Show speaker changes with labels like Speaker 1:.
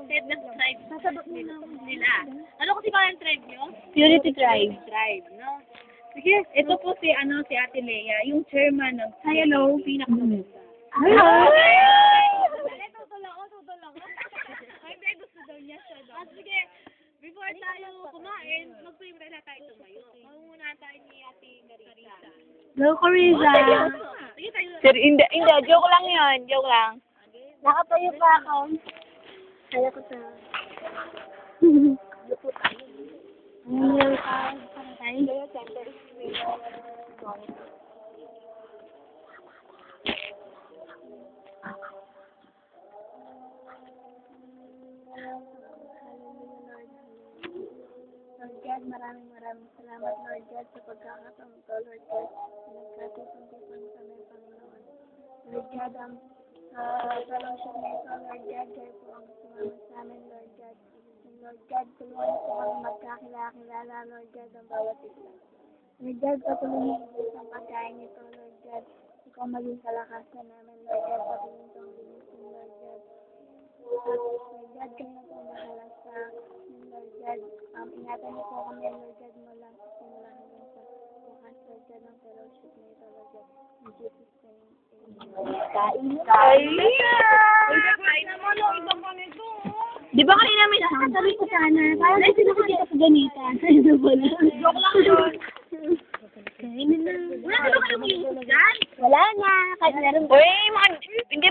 Speaker 1: united na tribe nila. Ano kasi kaya ang tribe nyo?
Speaker 2: Purity Tribe.
Speaker 1: Tribe, no? Sige, ito po si Ate Lea, yung chairman ng hello, pinakamaganda.
Speaker 2: Hello!
Speaker 1: Ay, tutulong. Ay, hindi, gusto daw niya siya. Sige, before tayo kumain, mag-pray na tayo tumayo. Muna tayo ni Ate Carissa.
Speaker 2: Hello, Carissa.
Speaker 1: Sige tayo.
Speaker 2: Sir, hindi, joke lang yun, joke lang. Nakatayo pa ako. Kaya ko sa... Ano tayo?
Speaker 3: Lord God, maraming salamat, Lord God, sa pagkakataon ko, Lord God. Nagkatutong-tutong kami, Panginoon. Lord God, ang fellowship na ito, Lord God, kayo po ang sumama sa amin, Lord God. And Lord God, tulungan po kami magkakilala, Lord God, ang bawat isa. Lord God, patuloy niyo sa pagkain nito, Lord God. Ikaw maging kalakasan namin, Lord God, patuloy itong linisin, Lord God. Lord God, kayo na po mahala sa Lord God. Ingatan niyo po kami, Lord God, mula simula hanggang sa bukas, Lord God, ng fellowship na ito, Lord God. In Jesus' name, amen.
Speaker 1: Kain naman, iba pa nito.
Speaker 2: Di ba kanina may sabi ko sana? Parang ay sino ko dito sa ganita. Ano ba na?
Speaker 1: Joke lang yun.
Speaker 2: Kainin na.
Speaker 1: Wala ka naman yung dyan.
Speaker 2: Wala na. Kahit meron.
Speaker 1: Uy, hindi